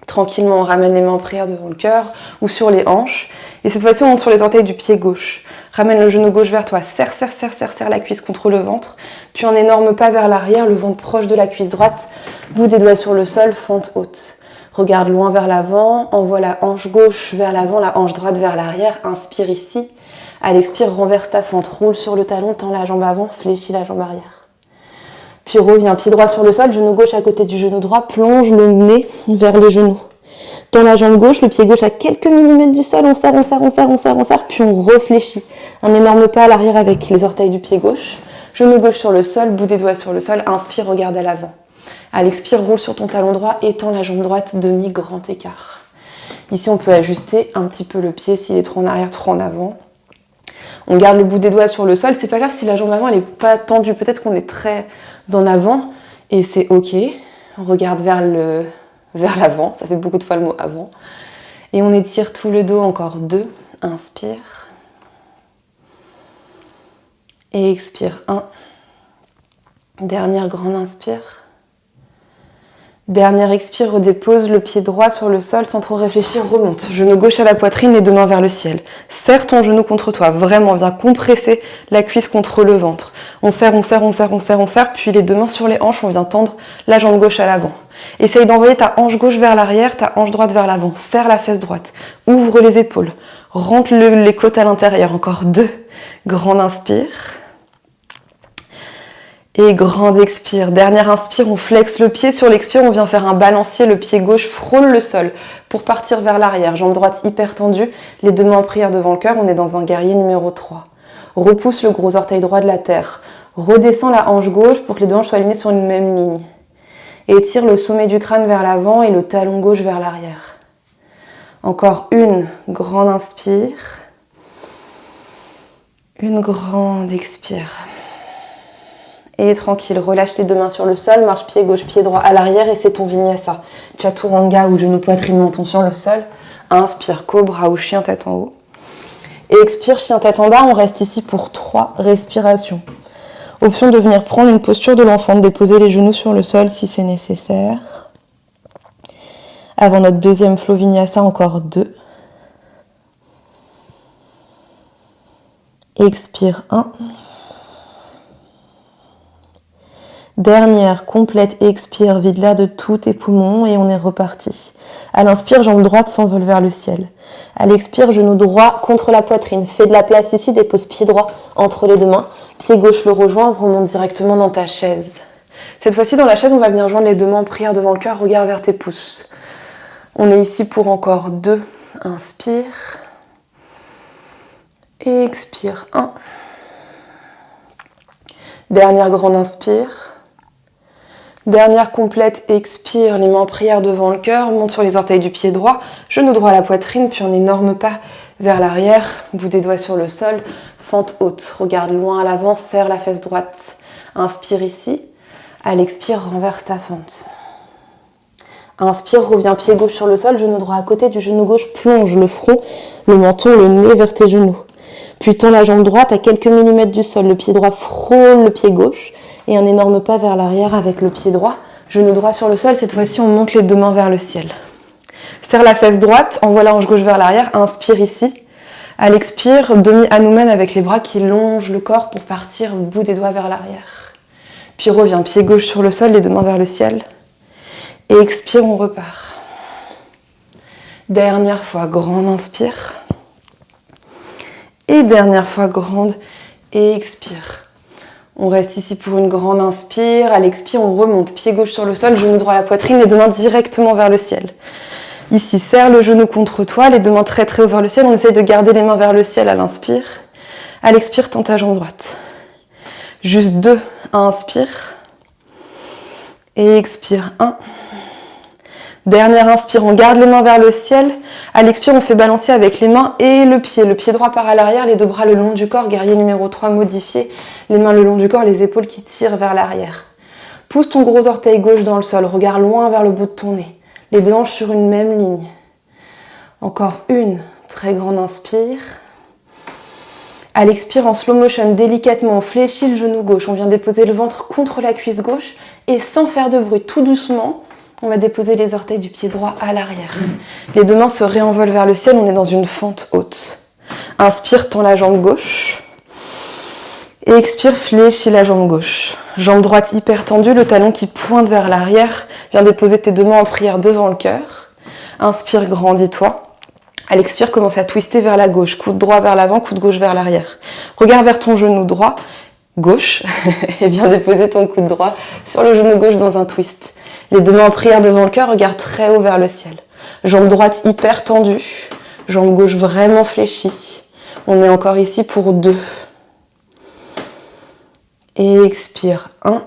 Tranquillement, on ramène les mains en prière devant le cœur ou sur les hanches. Et cette fois-ci, on monte sur les orteils du pied gauche. Ramène le genou gauche vers toi. Serre la cuisse contre le ventre. Puis un énorme pas vers l'arrière, le ventre proche de la cuisse droite. Bout des doigts sur le sol, fente haute. Regarde loin vers l'avant, envoie la hanche gauche vers l'avant, la hanche droite vers l'arrière, inspire ici. À l'expire, renverse ta fente, roule sur le talon, tends la jambe avant, fléchis la jambe arrière. Puis reviens, pied droit sur le sol, genou gauche à côté du genou droit, plonge le nez vers les genoux. Tends la jambe gauche, le pied gauche à quelques millimètres du sol, on serre, puis on réfléchit. Un énorme pas à l'arrière avec les orteils du pied gauche. Genou gauche sur le sol, bout des doigts sur le sol, inspire, regarde à l'avant. À l'expire, roule sur ton talon droit, étends la jambe droite, demi-grand écart. Ici, on peut ajuster un petit peu le pied s'il est trop en arrière, trop en avant. On garde le bout des doigts sur le sol. C'est pas grave si la jambe avant, elle n'est pas tendue. Peut-être qu'on est très en avant et c'est ok. On regarde vers l'avant. Ça fait beaucoup de fois le mot avant. Et on étire tout le dos, encore 2. Inspire. Et expire, 1. Dernière grande inspire. Dernière expire, redépose le pied droit sur le sol sans trop réfléchir, remonte. Genou gauche à la poitrine, les 2 mains vers le ciel. Serre ton genou contre toi, vraiment, viens compresser la cuisse contre le ventre. On serre, puis les 2 mains sur les hanches, on vient tendre la jambe gauche à l'avant. Essaye d'envoyer ta hanche gauche vers l'arrière, ta hanche droite vers l'avant. Serre la fesse droite, ouvre les épaules, rentre les côtes à l'intérieur. Encore 2, grande inspire. Et grande expire. Dernière inspire, on flexe le pied. Sur l'expire, on vient faire un balancier. Le pied gauche frôle le sol pour partir vers l'arrière. Jambe droite hyper tendue. Les 2 mains en prière devant le cœur. On est dans un guerrier numéro 3. Repousse le gros orteil droit de la terre. Redescends la hanche gauche pour que les 2 hanches soient alignées sur une même ligne. Étire le sommet du crâne vers l'avant et le talon gauche vers l'arrière. Encore une grande inspire. Une grande expire. Et tranquille, relâche les deux mains sur le sol, marche pied gauche, pied droit à l'arrière et c'est ton vinyasa. Chaturanga ou genou poitrine menton sur le sol. Inspire, cobra ou chien tête en haut. Et expire, chien tête en bas, on reste ici pour 3 respirations. Option de venir prendre une posture de l'enfant, de déposer les genoux sur le sol si c'est nécessaire. Avant notre deuxième flow vinyasa, encore 2. Expire 1. Dernière, complète, expire, vide l'air de tous tes poumons et on est reparti. À l'inspire, jambe droite s'envole vers le ciel. À l'expire, genou droit contre la poitrine. Fais de la place ici, dépose pied droit entre les deux mains. Pied gauche le rejoint, remonte directement dans ta chaise. Cette fois-ci, dans la chaise, on va venir joindre les deux mains en prière devant le cœur, regard vers tes pouces. On est ici pour encore 2. Inspire. Et expire 1. Dernière grande inspire. Dernière complète, expire, les mains en prière devant le cœur, monte sur les orteils du pied droit, genou droit à la poitrine, puis un énorme pas vers l'arrière, bout des doigts sur le sol, fente haute, regarde loin à l'avant, serre la fesse droite, inspire ici, à l'expire, renverse ta fente. Inspire, reviens pied gauche sur le sol, genou droit à côté du genou gauche, plonge le front, le menton, le nez vers tes genoux. Puis tends la jambe droite à quelques millimètres du sol, le pied droit frôle le pied gauche, et un énorme pas vers l'arrière avec le pied droit, genou droit sur le sol. Cette fois-ci, on monte les deux mains vers le ciel. Serre la fesse droite, envoie la hanche gauche vers l'arrière, inspire ici. À l'expire, demi-hanuman avec les bras qui longent le corps pour partir au bout des doigts vers l'arrière. Puis reviens, pied gauche sur le sol, les deux mains vers le ciel. Et expire, on repart. Dernière fois, grande inspire. Et dernière fois, grande et expire. On reste ici pour une grande inspire. À l'expire, on remonte. Pied gauche sur le sol, genou droit à la poitrine, les deux mains directement vers le ciel. Ici, serre le genou contre toi, les deux mains très très haut vers le ciel. On essaye de garder les mains vers le ciel à l'inspire. À l'expire, tends ta jambe droite. Juste 2. Inspire. Et expire. 1. Dernière inspire, on garde les mains vers le ciel. À l'expire, on fait balancer avec les mains et le pied. Le pied droit part à l'arrière, les deux bras le long du corps. Guerrier numéro 3, modifié. Les mains le long du corps, les épaules qui tirent vers l'arrière. Pousse ton gros orteil gauche dans le sol. Regarde loin vers le bout de ton nez. Les deux hanches sur une même ligne. Encore une très grande inspire. À l'expire, en slow motion, délicatement, on fléchit le genou gauche. On vient déposer le ventre contre la cuisse gauche. Et sans faire de bruit, tout doucement, on va déposer les orteils du pied droit à l'arrière. Les deux mains se réenvolent vers le ciel, on est dans une fente haute. Inspire, tends la jambe gauche. Et expire, fléchis la jambe gauche. Jambe droite hyper tendue, le talon qui pointe vers l'arrière. Viens déposer tes deux mains en prière devant le cœur. Inspire, grandis-toi. À l'expire, commence à twister vers la gauche. Coude droit vers l'avant, coude gauche vers l'arrière. Regarde vers ton genou droit, gauche. Et viens déposer ton coude droit sur le genou gauche dans un twist. Les deux mains en prière devant le cœur, regarde très haut vers le ciel. Jambe droite hyper tendue, jambe gauche vraiment fléchie. On est encore ici pour 2. Et expire, 1.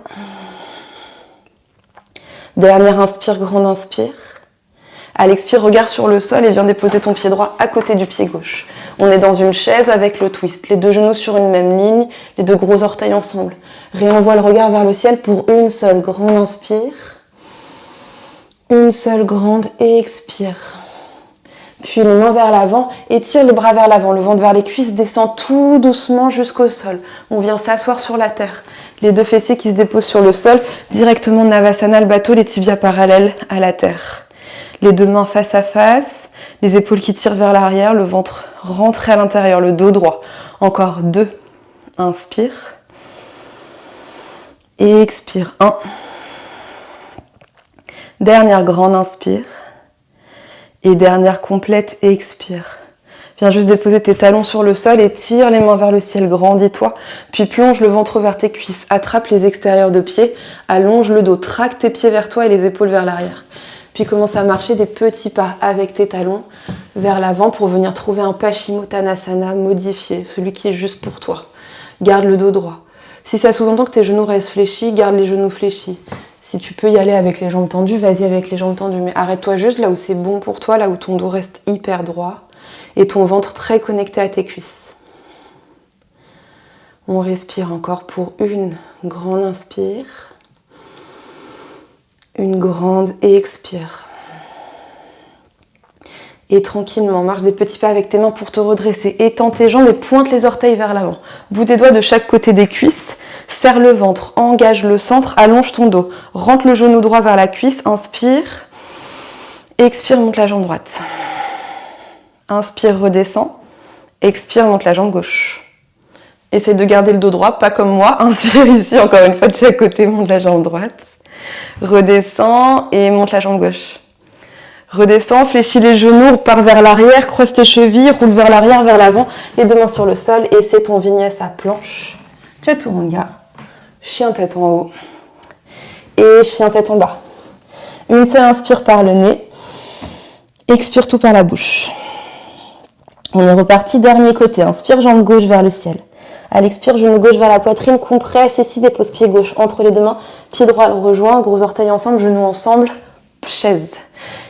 Dernière inspire, grande inspire. À l'expire, regarde sur le sol et viens déposer ton pied droit à côté du pied gauche. On est dans une chaise avec le twist. Les deux genoux sur une même ligne, les deux gros orteils ensemble. Réenvoie le regard vers le ciel pour une seule grande inspire. Une seule grande et expire. Puis les mains vers l'avant, étire les bras vers l'avant, le ventre vers les cuisses, descend tout doucement jusqu'au sol. On vient s'asseoir sur la terre. Les deux fessiers qui se déposent sur le sol, directement Navasana, le bateau, les tibias parallèles à la terre. Les deux mains face à face, les épaules qui tirent vers l'arrière, le ventre rentré à l'intérieur, le dos droit. Encore 2. Inspire. Et expire. 1. Dernière grande inspire. Et dernière complète, expire. Viens juste déposer tes talons sur le sol et tire les mains vers le ciel, grandis-toi. Puis plonge le ventre vers tes cuisses, attrape les extérieurs de pieds, allonge le dos, traque tes pieds vers toi et les épaules vers l'arrière. Puis commence à marcher des petits pas avec tes talons vers l'avant pour venir trouver un Paschimottanasana modifié, celui qui est juste pour toi. Garde le dos droit. Si ça sous-entend que tes genoux restent fléchis, garde les genoux fléchis. Si tu peux y aller avec les jambes tendues, vas-y avec les jambes tendues. Mais arrête-toi juste là où c'est bon pour toi, là où ton dos reste hyper droit et ton ventre très connecté à tes cuisses. On respire encore pour une grande inspire. Une grande expire. Et tranquillement, marche des petits pas avec tes mains pour te redresser. Étends tes jambes et pointe les orteils vers l'avant. Bout des doigts de chaque côté des cuisses. Serre le ventre, engage le centre, allonge ton dos. Rentre le genou droit vers la cuisse, inspire. Expire, monte la jambe droite. Inspire, redescends. Expire, monte la jambe gauche. Essaye de garder le dos droit, pas comme moi. Inspire ici, encore une fois de chaque côté, monte la jambe droite. Redescends et monte la jambe gauche. Redescends, fléchis les genoux, repars vers l'arrière, croise tes chevilles, roule vers l'arrière, vers l'avant, les deux mains sur le sol, et c'est ton vinyasa à planche. Chaturanga, chien tête en haut et chien tête en bas. Une seule inspire par le nez, expire tout par la bouche. On est reparti, dernier côté, inspire, jambe gauche vers le ciel. À l'expire, genou gauche vers la poitrine, compresse ici, dépose pied gauche entre les deux mains, pied droit le rejoint, gros orteils ensemble, genoux ensemble, chaise.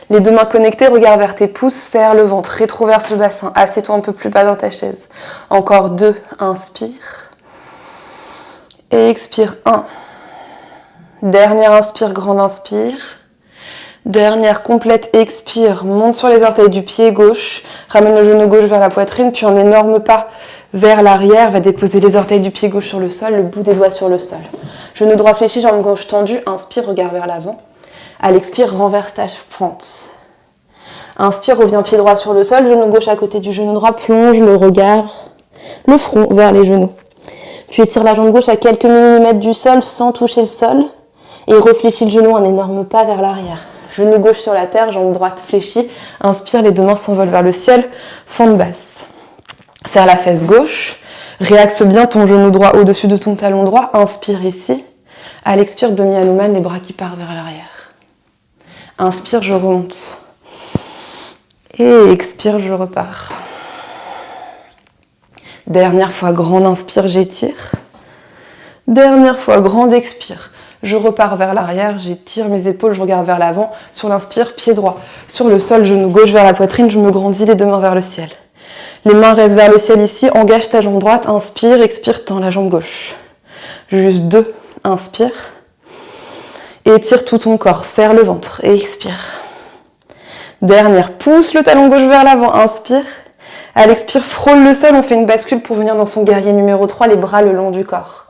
Les deux mains connectées, regarde vers tes pouces, serre le ventre, rétroverse le bassin, assieds-toi un peu plus bas dans ta chaise. Encore 2, inspire. Et expire, 1. Dernière inspire, grande inspire. Dernière complète expire, monte sur les orteils du pied gauche, ramène le genou gauche vers la poitrine, puis en énorme pas vers l'arrière, va déposer les orteils du pied gauche sur le sol, le bout des doigts sur le sol. Genou droit fléchi, jambe gauche tendue, inspire, regard vers l'avant. À l'expire, renverse ta fente. Inspire, reviens pied droit sur le sol, genou gauche à côté du genou droit, plonge le regard, le front vers les genoux. Puis étire la jambe gauche à quelques millimètres du sol sans toucher le sol et réfléchis le genou en énorme pas vers l'arrière. Genou gauche sur la terre, jambe droite fléchie. Inspire, les deux mains s'envolent vers le ciel, fente basse. Serre la fesse gauche, réaxe bien ton genou droit au-dessus de ton talon droit. Inspire ici. À l'expire, demi Hanuman, les bras qui partent vers l'arrière. Inspire, je remonte. Et expire, je repars. Dernière fois, grande inspire, j'étire. Dernière fois, grande expire. Je repars vers l'arrière, j'étire mes épaules, je regarde vers l'avant. Sur l'inspire, pied droit. Sur le sol, genou gauche vers la poitrine, je me grandis, les deux mains vers le ciel. Les mains restent vers le ciel ici, engage ta jambe droite, inspire, expire, tends la jambe gauche. Juste 2, inspire. Et étire tout ton corps, serre le ventre et expire. Dernière, pousse le talon gauche vers l'avant, inspire. À l'expire, frôle le sol, on fait une bascule pour venir dans son guerrier numéro 3, les bras le long du corps.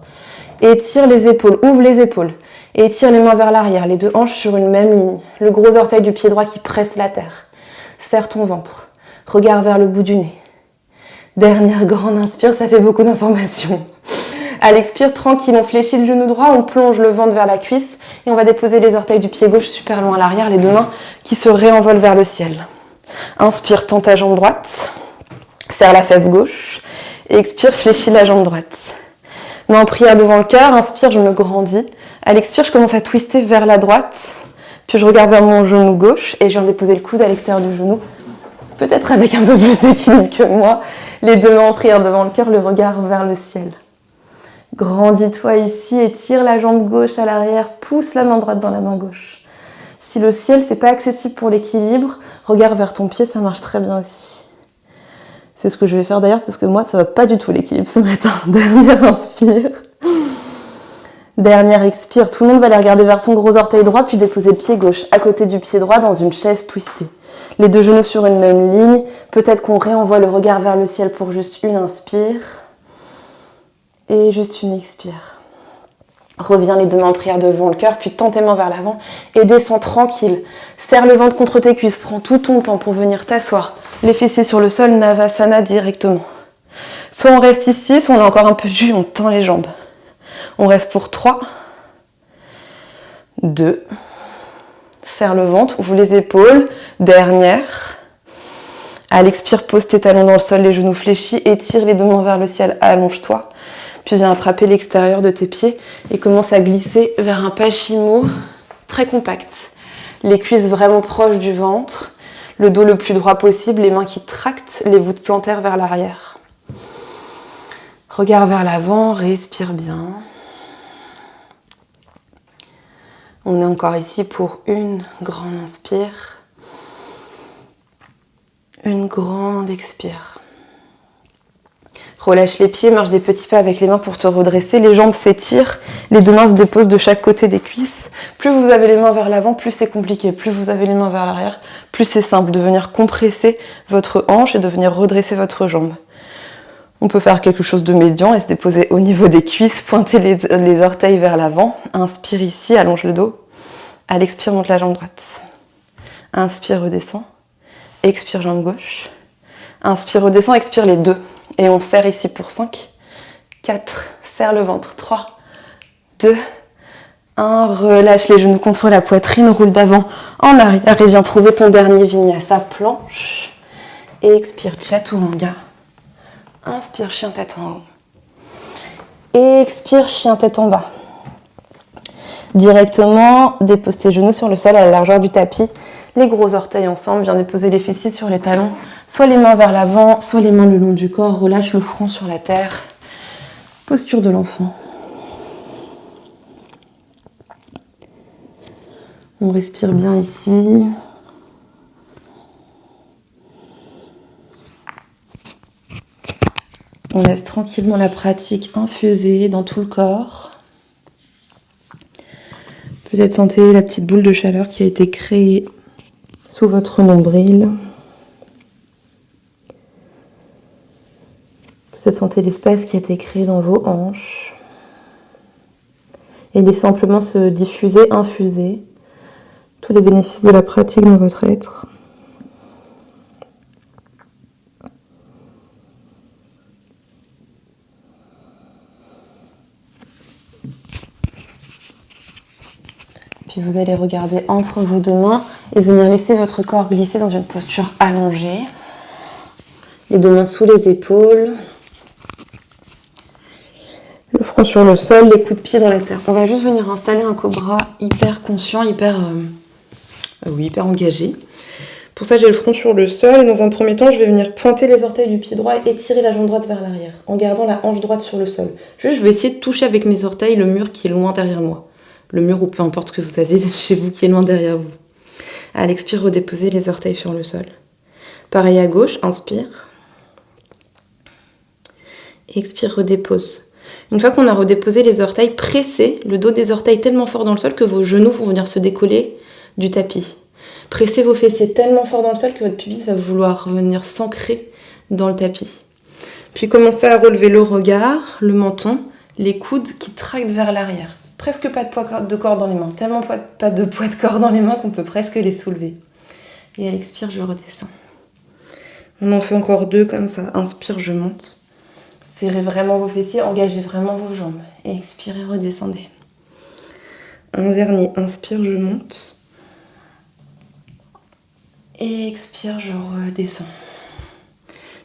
Étire les épaules, ouvre les épaules. Et étire les mains vers l'arrière, les deux hanches sur une même ligne. Le gros orteil du pied droit qui presse la terre. Serre ton ventre, regard vers le bout du nez. Dernière grande inspire, ça fait beaucoup d'informations. À l'expire, tranquille, on fléchit le genou droit, on plonge le ventre vers la cuisse et on va déposer les orteils du pied gauche super loin à l'arrière, les deux mains qui se réenvolent vers le ciel. Inspire, tends ta jambe droite, serre la fesse gauche et expire, fléchis la jambe droite. Main en prière devant le cœur, inspire, je me grandis. À l'expire, je commence à twister vers la droite, puis je regarde vers mon genou gauche et je viens déposer le coude à l'extérieur du genou, peut-être avec un peu plus d'équilibre que moi. Les deux mains en prière devant le cœur, le regard vers le ciel. Grandis-toi ici, étire la jambe gauche à l'arrière, pousse la main droite dans la main gauche. Si le ciel, c'est pas accessible pour l'équilibre, regarde vers ton pied, ça marche très bien aussi. C'est ce que je vais faire d'ailleurs parce que moi, ça va pas du tout l'équilibre ce matin. Dernière inspire. Dernière expire. Tout le monde va aller regarder vers son gros orteil droit, puis déposer le pied gauche à côté du pied droit dans une chaise twistée. Les deux genoux sur une même ligne. Peut-être qu'on réenvoie le regard vers le ciel pour juste une inspire. Et juste une expire. Reviens les deux mains en prière devant le cœur, puis tends tes mains vers l'avant et descends tranquille. Serre le ventre contre tes cuisses, prends tout ton temps pour venir t'asseoir. Les fessiers sur le sol, Navasana directement. Soit on reste ici, soit on a encore un peu de jus, on tend les jambes. On reste pour 3, 2, serre le ventre, ouvre les épaules, dernière. À l'expire, pose tes talons dans le sol, les genoux fléchis, étire les deux mains vers le ciel, allonge-toi. Puis viens attraper l'extérieur de tes pieds et commence à glisser vers un Paschimottanasana très compact. Les cuisses vraiment proches du ventre, le dos le plus droit possible, les mains qui tractent les voûtes plantaires vers l'arrière. Regard vers l'avant, respire bien. On est encore ici pour une grande inspire, une grande expire. Relâche les pieds, marche des petits pas avec les mains pour te redresser. Les jambes s'étirent, les deux mains se déposent de chaque côté des cuisses. Plus vous avez les mains vers l'avant, plus c'est compliqué. Plus vous avez les mains vers l'arrière, plus c'est simple de venir compresser votre hanche et de venir redresser votre jambe. On peut faire quelque chose de médian et se déposer au niveau des cuisses, pointer les orteils vers l'avant. Inspire ici, allonge le dos. À l'expire, monte la jambe droite. Inspire, redescend. Expire, jambe gauche. Inspire, redescend, expire les deux. Et on serre ici pour 5, 4, serre le ventre, 3, 2, 1, relâche les genoux contre la poitrine, roule d'avant en arrière et viens trouver ton dernier vinyasa planche. Et expire, chaturanga. Inspire, chien tête en haut. Et expire, chien tête en bas. Directement, dépose tes genoux sur le sol à la largeur du tapis. Les gros orteils ensemble, viens déposer les fessiers sur les talons. Soit les mains vers l'avant, soit les mains le long du corps. Relâche le front sur la terre. Posture de l'enfant. On respire bien ici. On laisse tranquillement la pratique infuser dans tout le corps. Peut-être sentez la petite boule de chaleur qui a été créée sous votre nombril. Peut-être sentez l'espace qui a été créé dans vos hanches. Et laissez simplement se diffuser, infuser tous les bénéfices de la pratique dans votre être. Puis vous allez regarder entre vos deux mains et venir laisser votre corps glisser dans une posture allongée. Les deux mains sous les épaules. Le front sur le sol, les coups de pied dans la terre. On va juste venir installer un cobra hyper conscient, hyper engagé. Pour ça, j'ai le front sur le sol et dans un premier temps, je vais venir pointer les orteils du pied droit et étirer la jambe droite vers l'arrière en gardant la hanche droite sur le sol. Juste, je vais essayer de toucher avec mes orteils le mur qui est loin derrière moi. Le mur ou peu importe ce que vous avez chez vous qui est loin derrière vous. À l'expire, redéposez les orteils sur le sol. Pareil à gauche, inspire. Expire, redépose. Une fois qu'on a redéposé les orteils, pressez le dos des orteils tellement fort dans le sol que vos genoux vont venir se décoller du tapis. Pressez vos fessiers tellement fort dans le sol que votre pubis va vouloir venir s'ancrer dans le tapis. Puis commencez à relever le regard, le menton, les coudes qui tractent vers l'arrière. Presque pas de poids de corps dans les mains, tellement pas de poids de corps dans les mains qu'on peut presque les soulever. Et à l'expire, je redescends. On en fait encore 2 comme ça. Inspire, je monte. Serrez vraiment vos fessiers, engagez vraiment vos jambes. Et expirez, redescendez. Un dernier, inspire, je monte. Et expire, je redescends.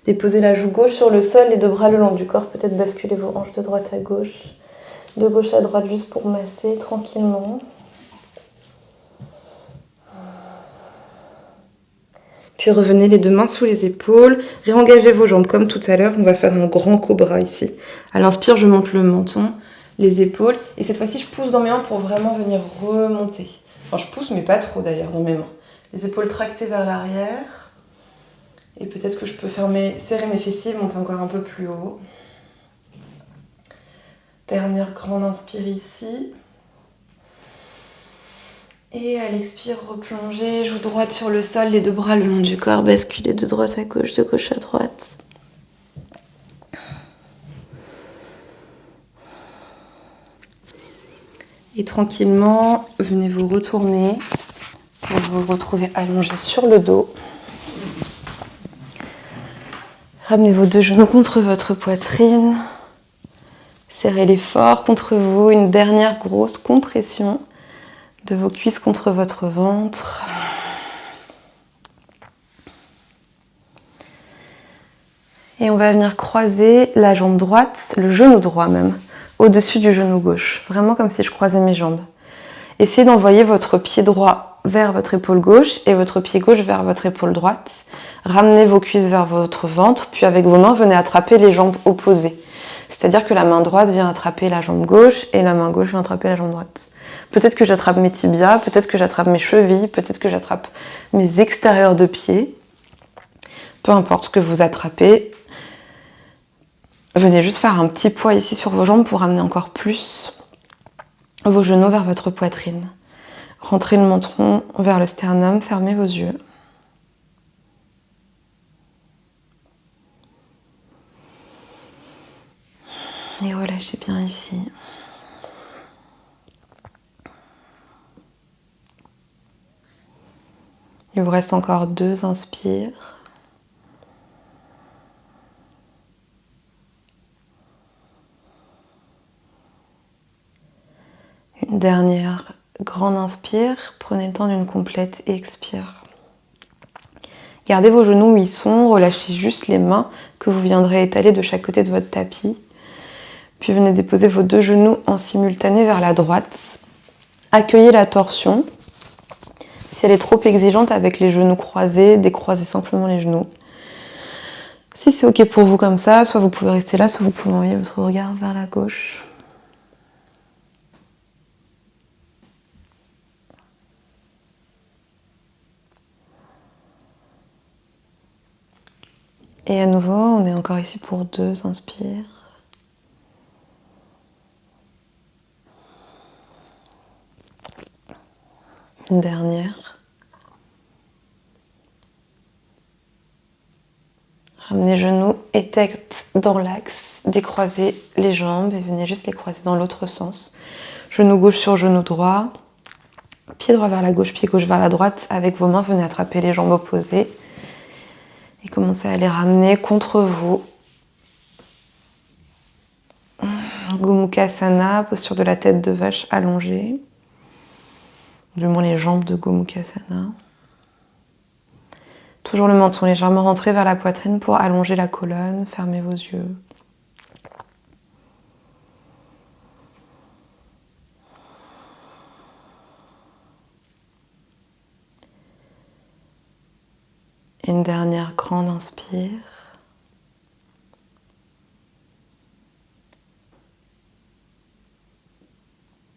Déposez la joue gauche sur le sol, les deux bras le long du corps. Peut-être basculez vos hanches de droite à gauche. De gauche à droite juste pour masser tranquillement. Puis revenez les deux mains sous les épaules. Réengagez vos jambes comme tout à l'heure. On va faire un grand cobra ici. À l'inspire, je monte le menton, les épaules. Et cette fois-ci, je pousse dans mes mains pour vraiment venir remonter. Enfin, je pousse, mais pas trop d'ailleurs dans mes mains. Les épaules tractées vers l'arrière. Et peut-être que je peux serrer mes fessiers, monter encore un peu plus haut. Dernière grande inspire ici. Et à l'expire, replongez, joue droite sur le sol, les deux bras le long du corps, basculez de droite à gauche, de gauche à droite. Et tranquillement, venez vous retourner pour vous retrouver allongé sur le dos. Ramenez vos deux genoux contre votre poitrine. Serrez-les fort contre vous, une dernière grosse compression de vos cuisses contre votre ventre. Et on va venir croiser la jambe droite, le genou droit même, au-dessus du genou gauche. Vraiment comme si je croisais mes jambes. Essayez d'envoyer votre pied droit vers votre épaule gauche et votre pied gauche vers votre épaule droite. Ramenez vos cuisses vers votre ventre, puis avec vos mains, venez attraper les jambes opposées. C'est-à-dire que la main droite vient attraper la jambe gauche et la main gauche vient attraper la jambe droite. Peut-être que j'attrape mes tibias, peut-être que j'attrape mes chevilles, peut-être que j'attrape mes extérieurs de pied. Peu importe ce que vous attrapez. Venez juste faire un petit poids ici sur vos jambes pour amener encore plus vos genoux vers votre poitrine. Rentrez le menton vers le sternum, fermez vos yeux. Et relâchez bien ici. Il vous reste encore 2 inspires. Une dernière grande inspire, prenez le temps d'une complète expire. Gardez vos genoux où ils sont, relâchez juste les mains que vous viendrez étaler de chaque côté de votre tapis. Puis venez déposer vos 2 genoux en simultané vers la droite. Accueillez la torsion. Si elle est trop exigeante avec les genoux croisés, décroisez simplement les genoux. Si c'est ok pour vous comme ça, soit vous pouvez rester là, soit vous pouvez envoyer votre regard vers la gauche. Et à nouveau, on est encore ici pour 2 inspires. Une dernière. Ramenez genoux et tête dans l'axe. Décroisez les jambes et venez juste les croiser dans l'autre sens. Genou gauche sur genou droit. Pied droit vers la gauche, pied gauche vers la droite. Avec vos mains, venez attraper les jambes opposées. Et commencez à les ramener contre vous. Gomukhasana, posture de la tête de vache allongée. Du moins les jambes de Gomukhasana. Toujours le menton légèrement rentré vers la poitrine pour allonger la colonne. Fermez vos yeux. Une dernière grande inspire.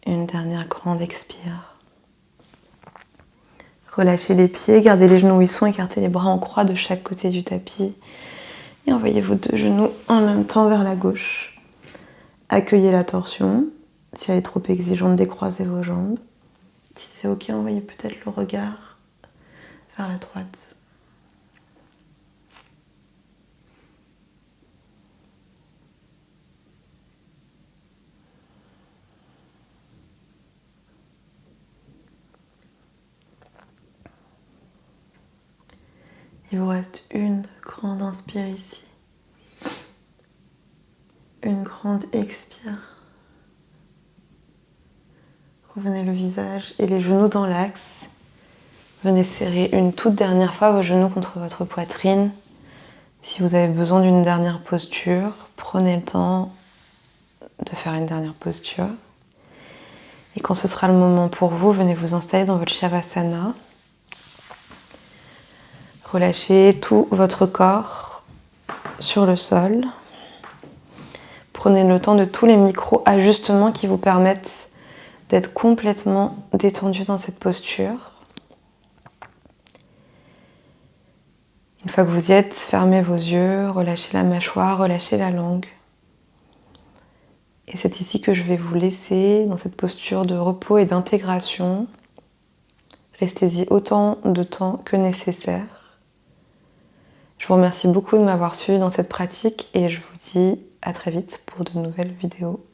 Une dernière grande expire. Relâchez les pieds, gardez les genoux où ils sont, écartez les bras en croix de chaque côté du tapis. Et envoyez vos 2 genoux en même temps vers la gauche. Accueillez la torsion. Si elle est trop exigeante, décroisez vos jambes. Si c'est ok, envoyez peut-être le regard vers la droite. Il vous reste une grande inspire ici. Une grande expire. Revenez le visage et les genoux dans l'axe. Venez serrer une toute dernière fois vos genoux contre votre poitrine. Si vous avez besoin d'une dernière posture, prenez le temps de faire une dernière posture. Et quand ce sera le moment pour vous, venez vous installer dans votre Shavasana. Relâchez tout votre corps sur le sol. Prenez le temps de tous les micro-ajustements qui vous permettent d'être complètement détendu dans cette posture. Une fois que vous y êtes, fermez vos yeux, relâchez la mâchoire, relâchez la langue. Et c'est ici que je vais vous laisser dans cette posture de repos et d'intégration. Restez-y autant de temps que nécessaire. Je vous remercie beaucoup de m'avoir suivi dans cette pratique et je vous dis à très vite pour de nouvelles vidéos.